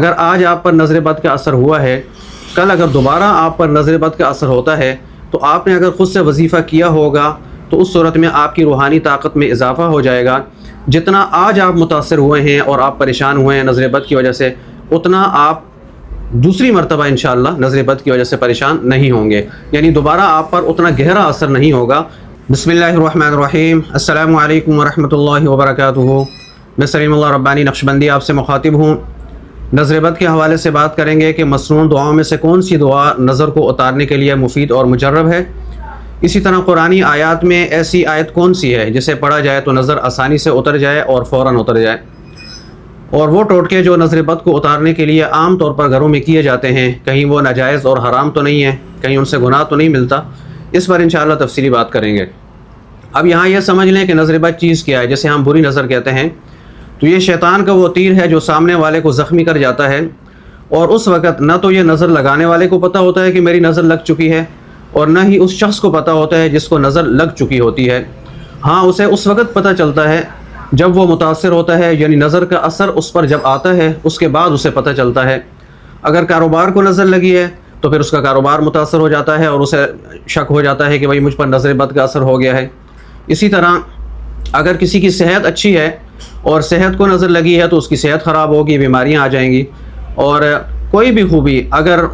اگر آج آپ پر نظر بد کا اثر ہوا ہے، کل اگر دوبارہ آپ پر نظر بد کا اثر ہوتا ہے تو آپ نے اگر خود سے وظیفہ کیا ہوگا تو اس صورت میں آپ کی روحانی طاقت میں اضافہ ہو جائے گا۔ جتنا آج آپ متاثر ہوئے ہیں اور آپ پریشان ہوئے ہیں نظر بد کی وجہ سے، اتنا آپ دوسری مرتبہ انشاءاللہ نظر بد کی وجہ سے پریشان نہیں ہوں گے، یعنی دوبارہ آپ پر اتنا گہرا اثر نہیں ہوگا۔ بسم اللہ الرحمن الرحیم۔ السلام علیکم ورحمۃ اللہ وبرکاتہ۔ میں سلیم اللہ ربانی نقشبندی آپ سے مخاطب ہوں۔ نظر بد کے حوالے سے بات کریں گے کہ مسنون دعاؤں میں سے کون سی دعا نظر کو اتارنے کے لیے مفید اور مجرب ہے۔ اسی طرح قرآنی آیات میں ایسی آیت کون سی ہے جسے پڑھا جائے تو نظر آسانی سے اتر جائے اور فوراً اتر جائے، اور وہ ٹوٹکے جو نظر بد کو اتارنے کے لیے عام طور پر گھروں میں کیے جاتے ہیں، کہیں وہ ناجائز اور حرام تو نہیں ہے، کہیں ان سے گناہ تو نہیں ملتا، اس پر انشاءاللہ تفصیلی بات کریں گے۔ اب یہاں یہ سمجھ لیں کہ نظر بد چیز کیا ہے، جسے ہم بری نظر کہتے ہیں، تو یہ شیطان کا وہ تیر ہے جو سامنے والے کو زخمی کر جاتا ہے، اور اس وقت نہ تو یہ نظر لگانے والے کو پتہ ہوتا ہے کہ میری نظر لگ چکی ہے، اور نہ ہی اس شخص کو پتہ ہوتا ہے جس کو نظر لگ چکی ہوتی ہے۔ ہاں، اسے اس وقت پتہ چلتا ہے جب وہ متاثر ہوتا ہے، یعنی نظر کا اثر اس پر جب آتا ہے اس کے بعد اسے پتہ چلتا ہے۔ اگر کاروبار کو نظر لگی ہے تو پھر اس کا کاروبار متاثر ہو جاتا ہے اور اسے شک ہو جاتا ہے کہ بھائی مجھ پر نظر بد کا اثر ہو گیا ہے۔ اسی طرح اگر کسی کی صحت اچھی ہے اور صحت کو نظر لگی ہے تو اس کی صحت خراب ہوگی، بیماریاں آ جائیں گی، اور کوئی بھی خوبی اگر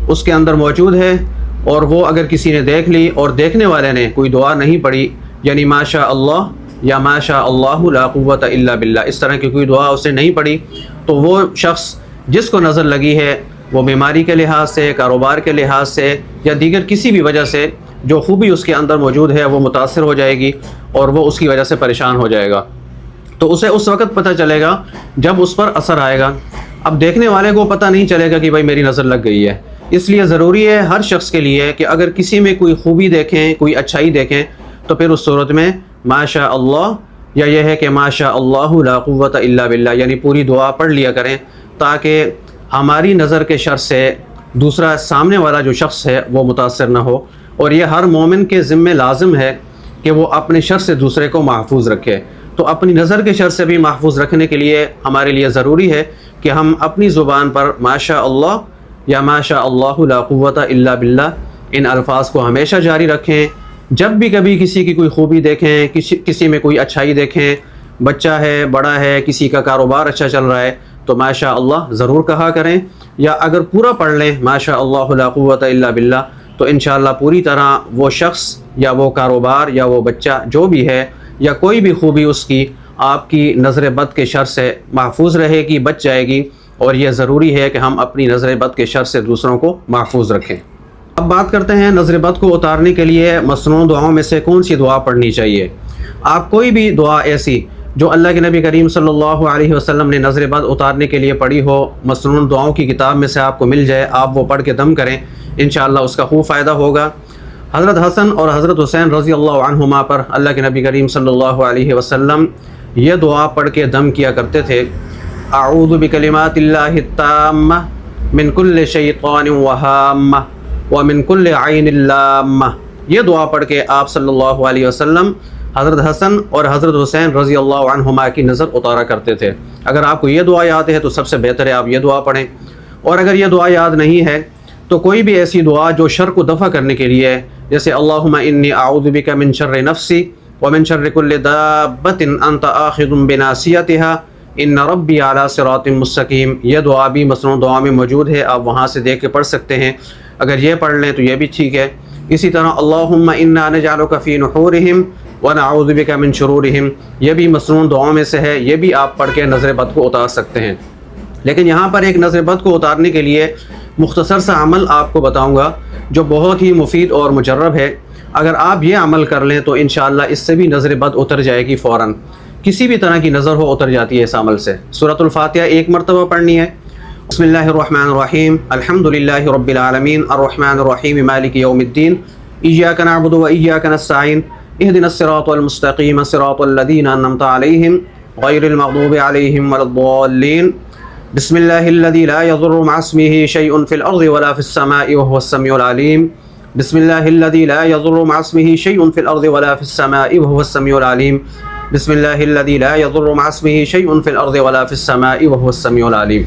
اس کے اندر موجود ہے اور وہ اگر کسی نے دیکھ لی اور دیکھنے والے نے کوئی دعا نہیں پڑھی، یعنی ماشاء اللہ یا ماشاء اللہ لا قوت الا باللہ، اس طرح کی کوئی دعا اس نے نہیں پڑھی، تو وہ شخص جس کو نظر لگی ہے وہ بیماری کے لحاظ سے، کاروبار کے لحاظ سے یا دیگر کسی بھی وجہ سے جو خوبی اس کے اندر موجود ہے وہ متاثر ہو جائے گی اور وہ اس کی وجہ سے پریشان ہو جائے گا۔ تو اسے اس وقت پتہ چلے گا جب اس پر اثر آئے گا۔ اب دیکھنے والے کو پتہ نہیں چلے گا کہ بھائی میری نظر لگ گئی ہے۔ اس لیے ضروری ہے ہر شخص کے لیے کہ اگر کسی میں کوئی خوبی دیکھیں، کوئی اچھائی دیکھیں، تو پھر اس صورت میں ماشاء اللہ یا یہ ہے کہ ماشاء اللہ لا قوت الا باللہ، یعنی پوری دعا پڑھ لیا کریں، تاکہ ہماری نظر کے شر سے دوسرا سامنے والا جو شخص ہے وہ متاثر نہ ہو۔ اور یہ ہر مومن کے ذمہ لازم ہے کہ وہ اپنے شر سے دوسرے کو محفوظ رکھے۔ تو اپنی نظر کے شر سے بھی محفوظ رکھنے کے لیے ہمارے لیے ضروری ہے کہ ہم اپنی زبان پر ماشاء اللہ یا ماشاء اللہ لا قوت الا باللہ ان الفاظ کو ہمیشہ جاری رکھیں۔ جب بھی کبھی کسی کی کوئی خوبی دیکھیں، کسی میں کوئی اچھائی دیکھیں، بچہ ہے، بڑا ہے، کسی کا کاروبار اچھا چل رہا ہے، تو ماشاء اللہ ضرور کہا کریں، یا اگر پورا پڑھ لیں ماشاء اللہ لا قوت الا باللہ، تو انشاءاللہ پوری طرح وہ شخص یا وہ کاروبار یا وہ بچہ جو بھی ہے یا کوئی بھی خوبی اس کی آپ کی نظر بد کے شر سے محفوظ رہے گی، بچ جائے گی۔ اور یہ ضروری ہے کہ ہم اپنی نظر بد کے شر سے دوسروں کو محفوظ رکھیں۔ اب بات کرتے ہیں نظر بد کو اتارنے کے لیے مسنون دعاؤں میں سے کون سی دعا پڑھنی چاہیے۔ آپ کوئی بھی دعا ایسی جو اللہ کے نبی کریم صلی اللہ علیہ وسلم نے نظر بد اتارنے کے لیے پڑھی ہو، مسنون دعاؤں کی کتاب میں سے آپ کو مل جائے، آپ وہ پڑھ کے دم کریں، انشاءاللہ اس کا خوب فائدہ ہوگا۔ حضرت حسن اور حضرت حسین رضی اللہ عنہما پر اللہ کے نبی کریم صلی اللہ علیہ وسلم یہ دعا پڑھ کے دم کیا کرتے تھے، اعوذ بکلمات اللہ التامہ من کل شیطان وہامہ ومن کل عین لامہ۔ یہ دعا پڑھ کے آپ صلی اللہ علیہ وسلم حضرت حسن اور حضرت حسین رضی اللہ عنہما کی نظر اتارا کرتے تھے۔ اگر آپ کو یہ دعا یاد ہے تو سب سے بہتر ہے آپ یہ دعا پڑھیں، اور اگر یہ دعا یاد نہیں ہے تو کوئی بھی ایسی دعا جو شر کو دفع کرنے کے لیے ہے، جیسے اللہم انی اعوذ بک من شر نفسی ومن شر کل دابۃ انت آخذ بناصیتها ان ربی علی صراط مستقیم، یہ دعا بھی مسنون دعا میں موجود ہے، آپ وہاں سے دیکھ کے پڑھ سکتے ہیں۔ اگر یہ پڑھ لیں تو یہ بھی ٹھیک ہے۔ اسی طرح اللہم انا نجعلک فی نحورہم ونعوذ بک من شرورہم، یہ بھی مسنون دعاؤں میں سے ہے، یہ بھی آپ پڑھ کے نظر بد کو اتار سکتے ہیں۔ لیکن یہاں پر ایک نظر بد کو اتارنے کے لیے مختصر سا عمل آپ کو بتاؤں گا جو بہت ہی مفید اور مجرب ہے۔ اگر آپ یہ عمل کر لیں تو انشاءاللہ اس سے بھی نظر بد اتر جائے گی، فوراً کسی بھی طرح کی نظر ہو اتر جاتی ہے اس عمل سے۔ سورۃ الفاتحہ ایک مرتبہ پڑھنی ہے۔ بسم اللہ الرحمن الرحیم، الحمد للہ رب العالمین، الرحمن الرحیم، مالک یوم الدین، ایاک نعبد و ایاک نستعین، اہدنا الصراط المستقیم، صراط الذین انعمت علیہم غیر المغضوب علیہم ولا الضالین۔ بسم اللہ الذی لا یضر مع اسمہ شیء فی الارض ولا فی السماء وهو السمیع العلیم۔ بسم اللہ الذی لا یضر مع اسمہ شیء فی الارض ولا فی السماء وهو السمیع العلیم۔ بسم اللہ الذی لا یضر مع اسمہ شیء فی الارض ولا فی السماء وهو السمیع العلیم۔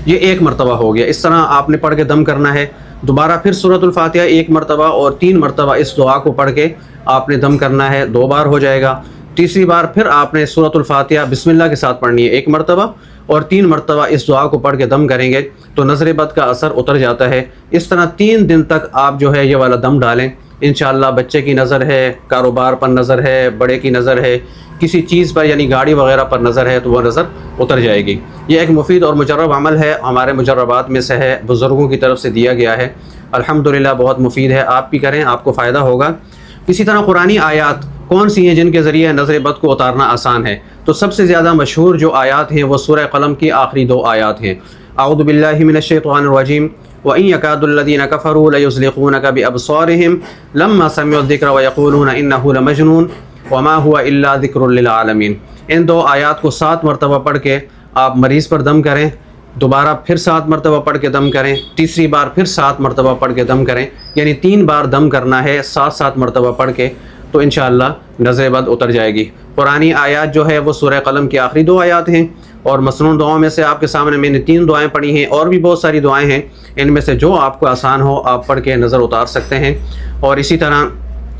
یہ ایک مرتبہ ہو گیا۔ اس طرح آپ نے پڑھ کے دم کرنا ہے، دوبارہ پھر سورۃ الفاتحہ ایک مرتبہ اور 3 مرتبہ اس دعا کو پڑھ کے آپ نے دم کرنا ہے، 2 بار ہو جائے گا۔ تیسری بار پھر آپ نے سورۃ الفاتحہ بسم اللہ کے ساتھ پڑھنی ہے 1 مرتبہ، اور 3 مرتبہ اس دعا کو پڑھ کے دم کریں گے تو نظر بد کا اثر اتر جاتا ہے۔ اس طرح 3 دن تک آپ جو ہے یہ والا دم ڈالیں، انشاءاللہ بچے کی نظر ہے، کاروبار پر نظر ہے، بڑے کی نظر ہے، کسی چیز پر یعنی گاڑی وغیرہ پر نظر ہے تو وہ نظر اتر جائے گی۔ یہ ایک مفید اور مجرب عمل ہے، ہمارے مجربات میں سے ہے، بزرگوں کی طرف سے دیا گیا ہے، الحمدللہ بہت مفید ہے، آپ بھی کریں، آپ کو فائدہ ہوگا۔ اسی طرح قرآنی آیات کون سی ہیں جن کے ذریعے نظر بد کو اتارنا آسان ہے؟ تو سب سے زیادہ مشہور جو آیات ہیں وہ سورہ قلم کی آخری 2 آیات ہیں۔ اعوذ باللہ من الشیطان الرجیم وَإِن يَكَادُ الَّذِينَ كَفَرُوا لَيُزْلِقُونَكَ بِأَبْصَارِهِمْ لَمَّا سَمِعُوا الذِّكْرَ وَيَقُولُونَ إِنَّهُ لَمَجْنُونٌ وَمَا هُوَ إِلَّا ذِكْرٌ لِّلْعَالَمِينَ۔ ان 2 آیات کو 7 مرتبہ پڑھ کے آپ مریض پر دم کریں، دوبارہ پھر 7 مرتبہ پڑھ کے دم کریں، تیسری بار پھر 7 مرتبہ پڑھ کے دم کریں، یعنی 3 بار دم کرنا ہے 7 مرتبہ پڑھ کے، تو انشاءاللہ نظر بد اتر جائے گی۔ قرآنی آیات جو ہے وہ سورہ قلم کی آخری 2 آیات ہیں، اور مسنون دعاؤں میں سے آپ کے سامنے میں نے 3 دعائیں پڑھی ہیں، اور بھی بہت ساری دعائیں ہیں، ان میں سے جو آپ کو آسان ہو آپ پڑھ کے نظر اتار سکتے ہیں۔ اور اسی طرح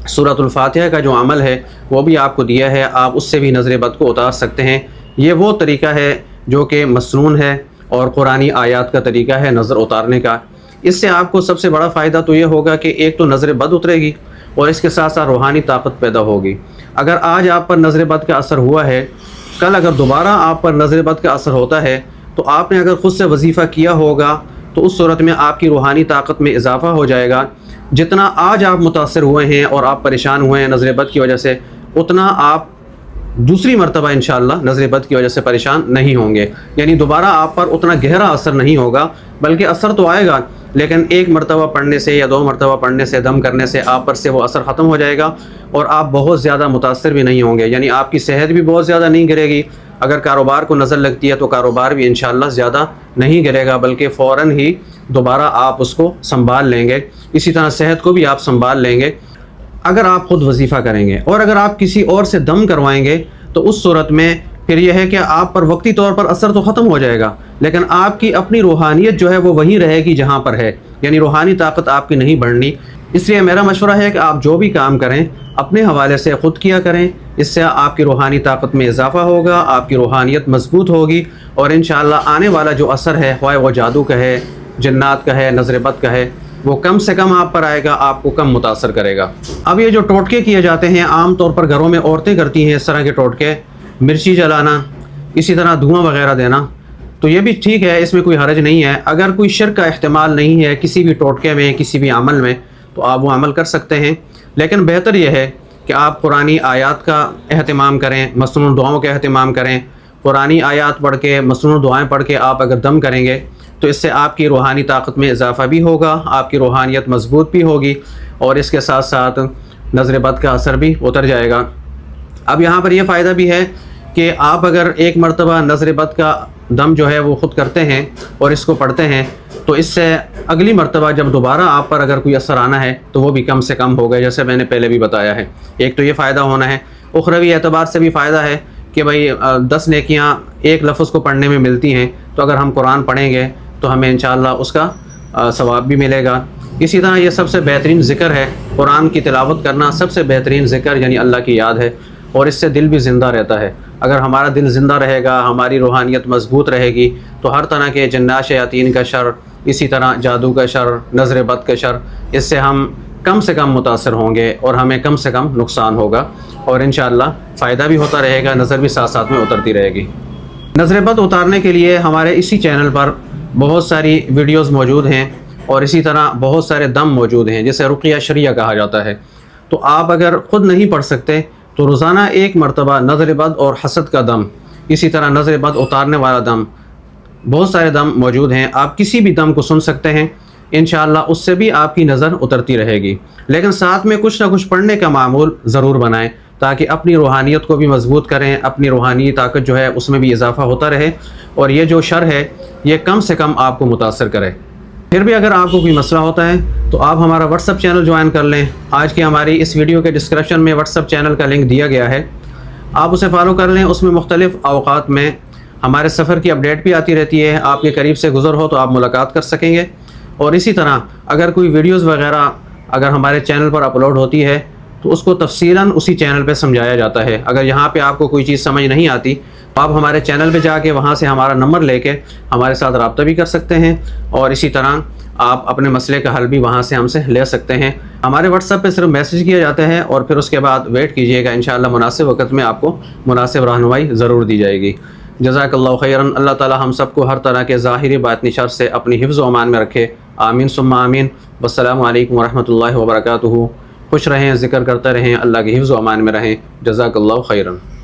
سورۃ الفاتحہ کا جو عمل ہے وہ بھی آپ کو دیا ہے، آپ اس سے بھی نظر بد کو اتار سکتے ہیں۔ یہ وہ طریقہ ہے جو کہ مسنون ہے اور قرآنی آیات کا طریقہ ہے نظر اتارنے کا۔ اس سے آپ کو سب سے بڑا فائدہ تو یہ ہوگا کہ ایک تو نظر بد اترے گی، اور اس کے ساتھ ساتھ روحانی طاقت پیدا ہوگی۔ اگر آج آپ پر نظر بد کا اثر ہوا ہے، کل اگر دوبارہ آپ پر نظر بد کا اثر ہوتا ہے تو آپ نے اگر خود سے وظیفہ کیا ہوگا تو اس صورت میں آپ کی روحانی طاقت میں اضافہ ہو جائے گا۔ جتنا آج آپ متاثر ہوئے ہیں اور آپ پریشان ہوئے ہیں نظر بد کی وجہ سے، اتنا آپ دوسری مرتبہ انشاءاللہ نظر بد کی وجہ سے پریشان نہیں ہوں گے، یعنی دوبارہ آپ پر اتنا گہرا اثر نہیں ہوگا، بلکہ اثر تو آئے گا لیکن 1 مرتبہ پڑھنے سے یا 2 مرتبہ پڑھنے سے، دم کرنے سے آپ پر سے وہ اثر ختم ہو جائے گا، اور آپ بہت زیادہ متاثر بھی نہیں ہوں گے، یعنی آپ کی صحت بھی بہت زیادہ نہیں گرے گی۔ اگر کاروبار کو نظر لگتی ہے تو کاروبار بھی انشاءاللہ زیادہ نہیں گرے گا، بلکہ فوراً ہی دوبارہ آپ اس کو سنبھال لیں گے۔ اسی طرح صحت کو بھی آپ سنبھال لیں گے اگر آپ خود وظیفہ کریں گے، اور اگر آپ کسی اور سے دم کروائیں گے تو اس صورت میں پھر یہ ہے کہ آپ پر وقتی طور پر اثر تو ختم ہو جائے گا، لیکن آپ کی اپنی روحانیت جو ہے وہ وہیں رہے گی جہاں پر ہے، یعنی روحانی طاقت آپ کی نہیں بڑھنی۔ اس لیے میرا مشورہ ہے کہ آپ جو بھی کام کریں اپنے حوالے سے خود کیا کریں، اس سے آپ کی روحانی طاقت میں اضافہ ہوگا، آپ کی روحانیت مضبوط ہوگی، اور انشاءاللہ آنے والا جو اثر ہے، خواہ وہ جادو کا ہے، جنات کا ہے، نظر بد کا ہے، وہ کم سے کم آپ پر آئے گا، آپ کو کم متاثر کرے گا۔ اب یہ جو ٹوٹکے کیے جاتے ہیں عام طور پر گھروں میں عورتیں کرتی ہیں، اس طرح کے ٹوٹکے، مرچی جلانا، اسی طرح دھواں وغیرہ دینا، تو یہ بھی ٹھیک ہے، اس میں کوئی حرج نہیں ہے۔ اگر کوئی شرک کا احتمال نہیں ہے کسی بھی ٹوٹکے میں، کسی بھی عمل میں، تو آپ وہ عمل کر سکتے ہیں، لیکن بہتر یہ ہے کہ آپ قرآنی آیات کا اہتمام کریں، مسنون دعاؤں کا اہتمام کریں۔ قرآنی آیات پڑھ کے، مسنون دعائیں پڑھ کے آپ اگر دم کریں گے تو اس سے آپ کی روحانی طاقت میں اضافہ بھی ہوگا، آپ کی روحانیت مضبوط بھی ہوگی، اور اس کے ساتھ ساتھ نظر بد کا اثر بھی اتر جائے گا۔ اب یہاں پر یہ فائدہ بھی ہے کہ آپ اگر 1 مرتبہ نظر بد کا دم جو ہے وہ خود کرتے ہیں اور اس کو پڑھتے ہیں تو اس سے اگلی مرتبہ جب دوبارہ آپ پر اگر کوئی اثر آنا ہے تو وہ بھی کم سے کم ہوگا، جیسے میں نے پہلے بھی بتایا ہے۔ ایک تو یہ فائدہ ہونا ہے، اخروی اعتبار سے بھی فائدہ ہے کہ بھائی 10 نیکیاں ایک لفظ کو پڑھنے میں ملتی ہیں، تو اگر ہم قرآن پڑھیں گے تو ہمیں انشاءاللہ اس کا ثواب بھی ملے گا۔ اسی طرح یہ سب سے بہترین ذکر ہے، قرآن کی تلاوت کرنا سب سے بہترین ذکر یعنی اللہ کی یاد ہے، اور اس سے دل بھی زندہ رہتا ہے۔ اگر ہمارا دل زندہ رہے گا، ہماری روحانیت مضبوط رہے گی، تو ہر طرح کے جنات شیاطین کا شر، اسی طرح جادو کا شر، نظر بد کا شر، اس سے ہم کم سے کم متاثر ہوں گے اور ہمیں کم سے کم نقصان ہوگا، اور انشاءاللہ فائدہ بھی ہوتا رہے گا، نظر بھی ساتھ ساتھ میں اترتی رہے گی۔ نظر بد اتارنے کے لیے ہمارے اسی چینل پر بہت ساری ویڈیوز موجود ہیں، اور اسی طرح بہت سارے دم موجود ہیں جسے رقیہ شریعہ کہا جاتا ہے۔ تو آپ اگر خود نہیں پڑھ سکتے تو روزانہ 1 مرتبہ نظر بد اور حسد کا دم، اسی طرح نظر بد اتارنے والا دم، بہت سارے دم موجود ہیں، آپ کسی بھی دم کو سن سکتے ہیں، انشاءاللہ اس سے بھی آپ کی نظر اترتی رہے گی۔ لیکن ساتھ میں کچھ نہ کچھ پڑھنے کا معمول ضرور بنائیں تاکہ اپنی روحانیت کو بھی مضبوط کریں، اپنی روحانی طاقت جو ہے اس میں بھی اضافہ ہوتا رہے، اور یہ جو شر ہے یہ کم سے کم آپ کو متاثر کرے۔ پھر بھی اگر آپ کو کوئی مسئلہ ہوتا ہے تو آپ ہمارا واٹس ایپ چینل جوائن کر لیں۔ آج کی ہماری اس ویڈیو کے ڈسکرپشن میں واٹس ایپ چینل کا لنک دیا گیا ہے، آپ اسے فالو کر لیں۔ اس میں مختلف اوقات میں ہمارے سفر کی اپڈیٹ بھی آتی رہتی ہے، آپ کے قریب سے گزر ہو تو آپ ملاقات کر سکیں گے۔ اور اسی طرح اگر کوئی ویڈیوز وغیرہ اگر ہمارے چینل پر اپلوڈ ہوتی ہے تو اس کو تفصیلاً اسی چینل پہ سمجھایا جاتا ہے۔ اگر یہاں پہ آپ کو کوئی چیز سمجھ نہیں آتی تو آپ ہمارے چینل پہ جا کے وہاں سے ہمارا نمبر لے کے ہمارے ساتھ رابطہ بھی کر سکتے ہیں، اور اسی طرح آپ اپنے مسئلے کا حل بھی وہاں سے ہم سے لے سکتے ہیں۔ ہمارے واٹس ایپ پہ صرف میسیج کیا جاتا ہے اور پھر اس کے بعد ویٹ کیجئے گا، انشاءاللہ مناسب وقت میں آپ کو مناسب رہنمائی ضرور دی جائے گی۔ جزاک اللہ خیراً۔ اللہ تعالی ہم سب کو ہر طرح کے ظاہری باطنی شر سے اپنی حفظ و امان میں رکھے، آمین ثم آمین۔ والسلام علیکم ورحمۃ اللہ وبرکاتہ۔ خوش رہیں، ذکر کرتے رہیں، اللہ کے حفظ و امان میں رہیں۔ جزاک اللہ خیراً۔